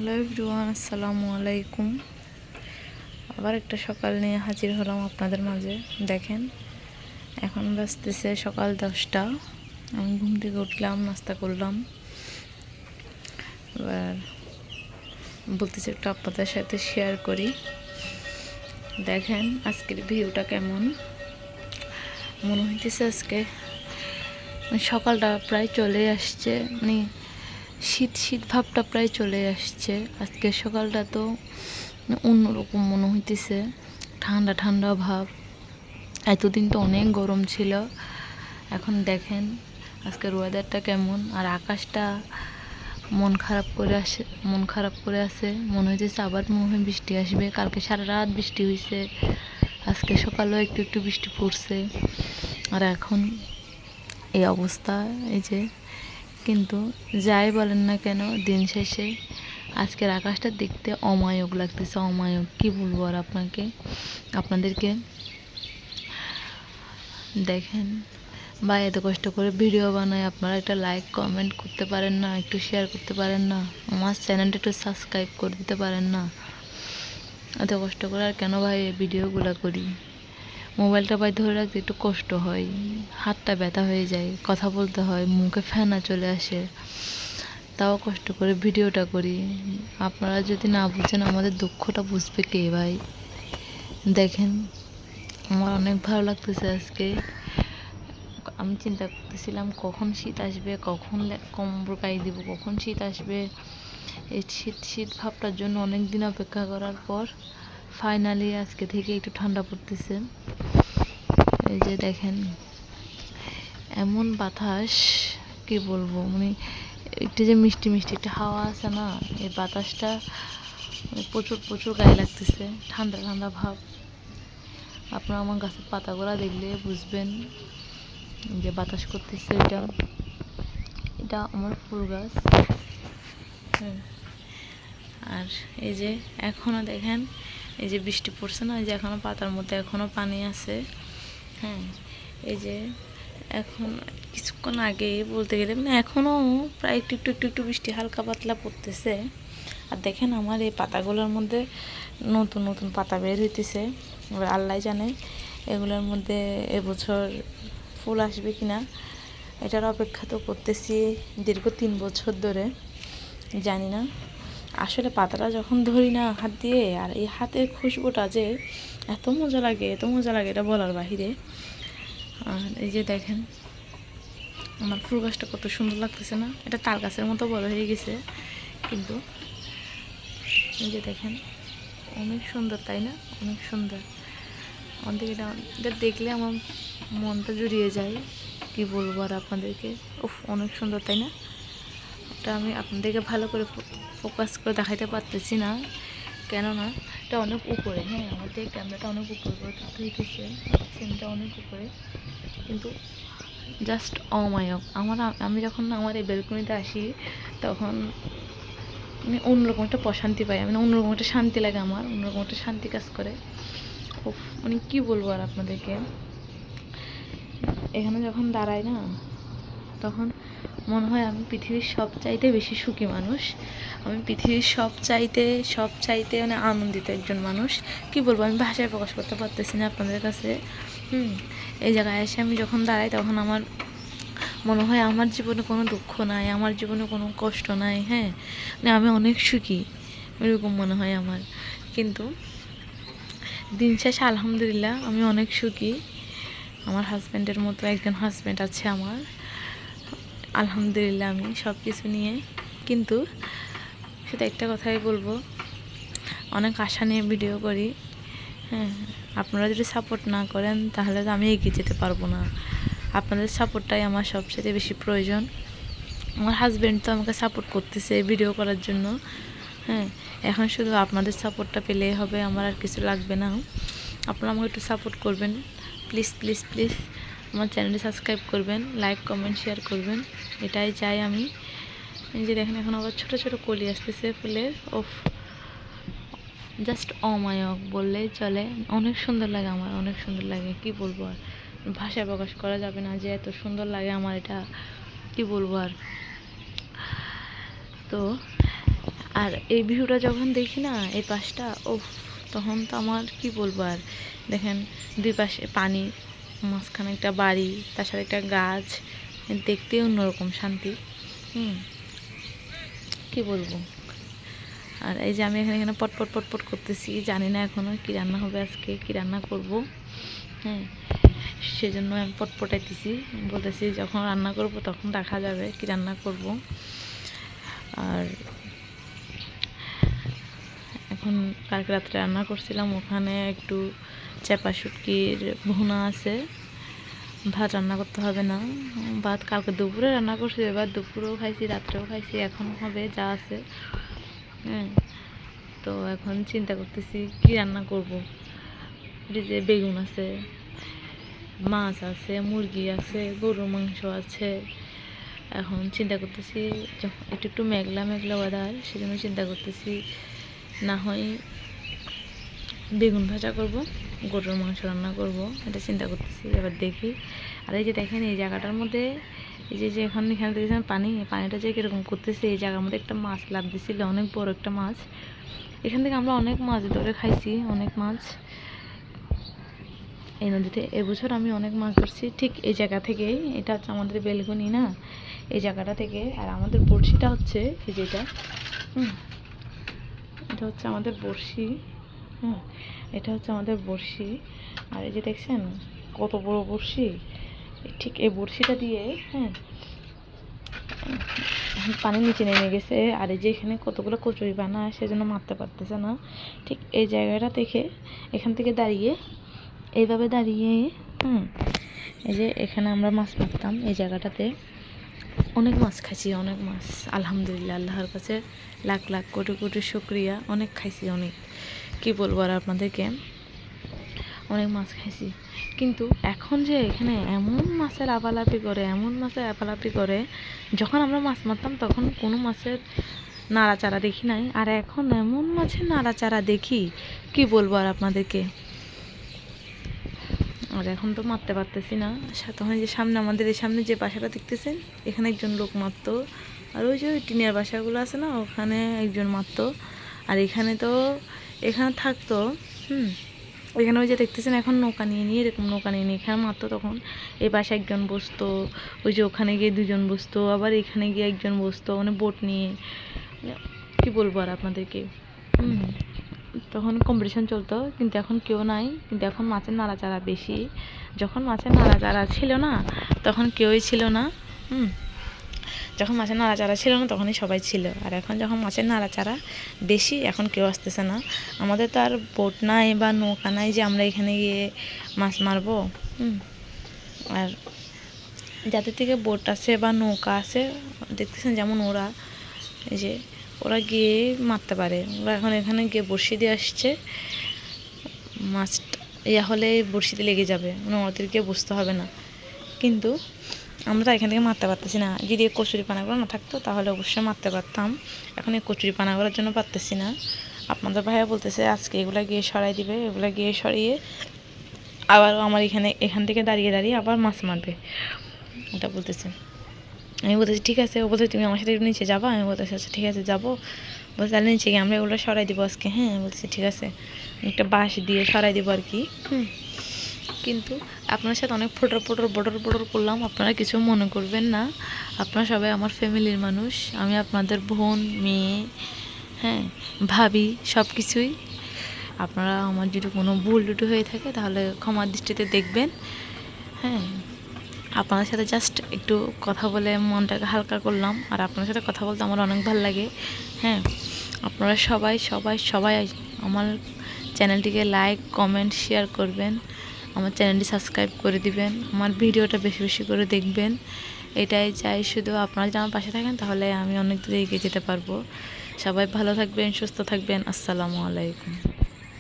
Hello everyone, আসসালামু আলাইকুম। আবার একটা সকাল নিয়ে হাজির হলাম আপনাদের মাঝে। দেখেন, এখন বাজতেছে সকাল 10টা। আমি ঘুম থেকে উঠলাম, নাস্তা করলাম। এবার বলতেছি একটু আপনাদের সাথে শেয়ার করি। দেখেন আজকের ভিউটা কেমন। মনে হইতেছে আজকে সকালটা প্রায় চলে আসছে, মানে শীত শীত ভাবটা প্রায় চলে আসছে। আজকে সকালটা তো অন্যরকম মনে হইতেছে, ঠান্ডা ঠান্ডা ভাব। এতদিন তো অনেক গরম ছিল। এখন দেখেন আজকের ওয়েদারটা কেমন, আর আকাশটা মন খারাপ করে আছে। মনে হইতেছে আবার মনে হয় বৃষ্টি আসবে। কালকে সারা রাত বৃষ্টি হয়েছে, আজকে সকালেও একটু একটু বৃষ্টি পড়ছে, আর এখন এই অবস্থা। এই যে, কিন্তু যাই বলেন না কেন, দিন শেষে আজকের আকাশটা দেখতে অমায়ক লাগতেছে। অমায়ক কি বলবো আর আপনাদেরকে। দেখেন ভাই, এত কষ্ট করে ভিডিও বানায়, আপনারা একটা লাইক কমেন্ট করতে পারেন না, একটু শেয়ার করতে পারেন না, আমার চ্যানেলটা একটু সাবস্ক্রাইব করে দিতে পারেন না? এত কষ্ট করে আর কেন ভাই এই ভিডিওগুলো করি? মোবাইলটা ভাই ধরে রাখতে একটু কষ্ট হয়, হাতটা ব্যথা হয়ে যায়, কথা বলতে হয়, মুখে ফেনা চলে আসে, তাও কষ্ট করে ভিডিওটা করি। আপনারা যদি না বুঝেন, আমাদের দুঃখটা বুঝবে কে ভাই? দেখেন আমার অনেক ভালো লাগতেছে আজকে। আমি চিন্তা করতেছিলাম কখন শীত আসবে, কখন কম্বল গায়ে দিব, কখন শীত আসবে। এই শীত শীত ভাবটার জন্য অনেক দিন অপেক্ষা করার পর ফাইনালি আজকে থেকে একটু ঠান্ডা পড়তেছে। এই যে দেখেন, এমন বাতাস, কি বলবো, মানে একটু যে মিষ্টি মিষ্টি একটা হাওয়া আছে না, এই বাতাসটা প্রচুর প্রচুর গায়ে লাগতেছে, ঠান্ডা ঠান্ডা ভাব। আপনারা আমার গাছের পাতাগুলো দেখলে বুঝবেন যে বাতাস করতেছে। এটা আমার ফুল গাছ। আর এই যে এখনও দেখেন, এই যে বৃষ্টি পড়ছে না, এই যে এখনও পাতার মধ্যে এখনও পানি আছে। হ্যাঁ, এই যে এখন কিছুক্ষণ আগে বলতে গেলে, মানে এখনও প্রায় একটু একটু একটু একটু বৃষ্টি হালকা পাতলা পড়তেছে। আর দেখেন আমার এই পাতাগুলোর মধ্যে নতুন নতুন পাতা বের হইতেছে। এবার আল্লাহ জানে এগুলোর মধ্যে এবছর ফুল আসবে কিনা। এটার অপেক্ষা তো করতেছি দীর্ঘ 3 বছর ধরে, জানি না। আসলে পাতাটা যখন ধরি না হাত দিয়ে, আর এই হাতের খুশবুটা যে এত মজা লাগে, এত মজা লাগে, এটা বলার বাহিরে। আর এই যে দেখেন আমার ফুল গাছটা কত সুন্দর লাগতেছে না? এটা তাল গাছের মতো বড় হয়ে গেছে, কিন্তু এই যে দেখেন অনেক সুন্দর, তাই না? অনেক সুন্দর। আমাদের এটা দেখলে আমার মনটা জুড়িয়ে যায়, কি বলবো আর আপনাদেরকে। উফ, অনেক সুন্দর, তাই না? এটা আমি আপনাদেরকে ভালো করে ফোকাস করে দেখাইতে পারতেছি না, কেননা এটা অনেক উপরে। হ্যাঁ, আমাদের ক্যামেরাটা অনেক উপরে করে তুলতে হইতেছে, সিনটা অনেক উপরে, কিন্তু জাস্ট অমায়ক। আমি যখন আমার এই বেলকনিতে আসি, তখন আমি অন্যরকম একটা প্রশান্তি পাই, আমি অন্যরকম একটা শান্তি লাগে, আমার অন্যরকম একটা শান্তি কাজ করে। মানে কি বলবো আর আপনাদেরকে। এখানে যখন দাঁড়াই না, তখন মনে হয় আমি পৃথিবীর সবচাইতে বেশি সুখী মানুষ। আমি পৃথিবীর সবচাইতে মানে আনন্দিত একজন মানুষ। কি বলবো, আমি ভাষায় প্রকাশ করতে পারতেছি না আপনাদের কাছে। এই জায়গায় এসে আমি যখন দাঁড়াই, তখন আমার মনে হয় আমার জীবনে কোনো দুঃখ নাই, আমার জীবনে কোনো কষ্ট নাই। হ্যাঁ, মানে আমি অনেক সুখী, এরকম মনে হয় আমার। কিন্তু দিন শেষে আলহামদুলিল্লাহ আমি অনেক সুখী। আমার হাজব্যান্ডের মতো একজন হাজব্যান্ড আছে আমার, আলহামদুলিল্লাহ আমি সব কিছু নিয়ে। কিন্তু সেটা একটা কথাই বলবো, অনেক আশা নিয়ে ভিডিও করি। হ্যাঁ, আপনারা যদি সাপোর্ট না করেন, তাহলে তো আমি এগিয়ে যেতে পারবো না। আপনাদের সাপোর্টটাই আমার সবচেয়ে বেশি প্রয়োজন। আমার হাজব্যান্ড তো আমাকে সাপোর্ট করতেছে ভিডিও করার জন্য। হ্যাঁ, এখন শুধু আপনাদের সাপোর্টটা পেলেই হবে, আমার আর কিছু লাগবে না। আপনারা আমাকে একটু সাপোর্ট করবেন, প্লিজ প্লিজ প্লিজ। আমার চ্যানেলটি সাবস্ক্রাইব করবেন, লাইক কমেন্ট শেয়ার করবেন, এটাই চাই আমি। এই যে দেখেন এখন আবার ছোট ছোট কলি আসতেছে ফুলের। ওফ, জাস্ট অমায়ক বললেই চলে। অনেক সুন্দর লাগে, আমার অনেক সুন্দর লাগে, কি বলবো আর, ভাষায় প্রকাশ করা যাবে না যে এত সুন্দর লাগে আমার এটা, কি বলবো আর। তো আর এই ভিউটা যখন দেখি না এই পাশটা, ও তখন তো আমার কি বলবো আর। দেখেন দুই পাশে পানি, মাঝখানে একটা বাড়ি, তার সাথে একটা গাছ, দেখতে অন্যরকম শান্তি। কি বলবো। আর এই যে আমি এখানে পটপট পটপট করতেছি, জানি না এখনও কি রান্না হবে, আজকে কি রান্না করব। হ্যাঁ, সেজন্য আমি পটপটাইতেছি, বলতেছি যখন রান্না করব তখন দেখা যাবে কি রান্না করব। আর এখন কালকে রাত্রে রান্না করছিলাম, ওখানে একটু চেপা শুটকির ভুনা আছে, ভাত রান্না করতে হবে না। ভাত কালকে দুপুরে রান্না করছি, এবার দুপুরেও খাইছি, রাত্রেও খাইছি, এখন হবে যা আছে। হ্যাঁ, তো এখন চিন্তা করতেছি কি রান্না করব। যে বেগুন আছে, মাছ আছে, মুরগি আছে, গরুর মাংস আছে। এখন চিন্তা করতেছি একটু একটু মেঘলা মেঘলা ওয়েদার, সেজন্য চিন্তা করতেছি না হয় বেগুন ভাজা করব, গরুর মাংস রান্না করব, এটা চিন্তা করতেছি। এবার দেখি। আর এই যে দেখেন এই জায়গাটার মধ্যে, এই যে এখন এখানে দেখেছেন পানিটা যে কীরকম করতেছে, এই জায়গার মধ্যে একটা মাছ লাফ দিছিল, অনেক বড় একটা মাছ। এখান থেকে আমরা অনেক মাছ ধরে খাইছি, অনেক মাছ এই নদীতে। এবছর আমি অনেক মাছ ধরছি ঠিক এই জায়গা থেকেই। এটা হচ্ছে আমাদের বেলকনি না, এই জায়গাটা থেকে। আর আমাদের বড়শিটা হচ্ছে এই যেটা, এটা হচ্ছে আমাদের বড়শি। এটা হচ্ছে আমাদের বড়শি। আর এই যে দেখছেন কত বড় বড়শি, ঠিক এই বড়শিটা দিয়ে পানি নিচে নেমে গেছে। আর এই যে এখানে কতগুলো কচুরি পানা, সেজন্য মারতে পারতেছে না। ঠিক এই জায়গাটা থেকে, এখান থেকে দাঁড়িয়ে, এইভাবে দাঁড়িয়ে, এই যে এখানে আমরা মাছ মারতাম এই জায়গাটাতে। অনেক মাছ খাইছি, অনেক মাছ, আলহামদুলিল্লাহ, আল্লাহর কাছে লাখ লাখ কোটি কোটি শুকরিয়া। অনেক খাইছি, অনেক, কি বলবো আর আপনাদেরকে, অনেক মাছ খাইছি। কিন্তু এখন যে এখানে এমন মাছের আপালাপি করে, এমন মাছের আপালাপি করে, যখন আমরা মাছ মারতাম তখন কোনো মাছের নাড়াচাড়া দেখি নাই, আর এখন এমন মাছের নাড়াচাড়া দেখি, কি বলবো আর আপনাদেরকে। আর এখন তো মারতে পারতেছি না। তখন যে সামনে, আমাদের এই সামনে যে বাসাটা দেখতেছেন, এখানে একজন লোক মারতো। আর ওই যে ওই টিনের বাসাগুলো আছে না, ওখানে একজন মারতো। আর এখানে তো, এখানে থাকতো, এখানে ওই যে দেখতেছেন এখন নৌকা নিয়ে নিয়ে, এরকম নৌকা নিয়ে নিয়ে এখানে মারতো। তখন এই পাশে একজন বসতো, ওই যে ওখানে গিয়ে দুজন বসতো, আবার এখানে গিয়ে একজন বসতো, মানে বোট নিয়ে। কি বলবো আর আপনাদেরকে। তখন কম্পিটিশন চলতো, কিন্তু এখন কেউ নাই। কিন্তু এখন মাছের নাড়াচাড়া বেশি। যখন মাছের নাড়াচাড়া ছিল না, তখন কেউই ছিল না। যখন মাছের নাড়াচাড়া ছিল না, তখনই সবাই ছিল। আর এখন যখন মাছের নাড়াচাড়া বেশি, এখন কেউ আসতেছে না। আমাদের তো আর বোট নাই বা নৌকা নাই যে আমরা এখানে গিয়ে মাছ মারবো। আর যাদের থেকে বোট আছে বা নৌকা আছে, দেখতেছেন যেমন ওরা, এই যে ওরা গিয়ে মারতে পারে। ওরা এখন এখানে গিয়ে বড়শি দিয়ে আসছে, মাছটা ইয়া হলে বড়শিতে লেগে যাবে, মানে ওদেরকে বুঝতে হবে না। কিন্তু আমরা এখান থেকে মারতে পারতেছি না। যদি এই কচুরি পানাগুলো না থাকতো তাহলে অবশ্যই মারতে পারতাম। এখন এই কচুরি পানাগুলোর জন্য পারতেছি না। আপনাদের ভাইয়া বলতেছে আজকে এগুলা গিয়ে সরাই দিবে, এগুলা গিয়ে সরিয়ে আবার আমার এখান থেকে দাঁড়িয়ে দাঁড়িয়ে আবার মাছ মারবে, এটা বলতেছে। আমি বলতেছি ঠিক আছে। ও বলতে তুমি আমার সাথে নিচে যাবো? আমি বলতেছি আচ্ছা ঠিক আছে যাবো। বলতে তাহলে নিচে গিয়ে আমরা এগুলো সরাই দিব আজকে। হ্যাঁ, বলতেছি ঠিক আছে, একটা বাঁশ দিয়ে সরাই দিব আর কি। কিন্তু আপনার সাথে অনেক বটর করলাম, আপনারা কিছু মনে করবেন না। আপনারা সবাই আমার ফ্যামিলির মানুষ। আমি আপনাদের বোন, মেয়ে, ভাবি, সব কিছুই। আপনারা আমার যদি কোনো ভুল টুটু হয়ে থাকে তাহলে ক্ষমার দৃষ্টিতে দেখবেন। আপনাদের সাথে জাস্ট একটু কথা বলে মনটাকে হালকা করলাম। আর আপনার সাথে কথা বলতে আমার অনেক ভালো লাগে। আপনারা সবাই সবাই সবাই আমার চ্যানেলটিকে লাইক, কমেন্ট, শেয়ার করবেন। আমার চ্যানেলটি সাবস্ক্রাইব করে দিবেন। আমার ভিডিওটা বেশি বেশি করে দেখবেন। এটাই চাই শুধু। আপনারা যদি আমার পাশে থাকেন তাহলে আমি অনেক দূরে এগিয়ে যেতে পারবো। সবাই ভালো থাকবেন, সুস্থ থাকবেন। আসসালামু আলাইকুম।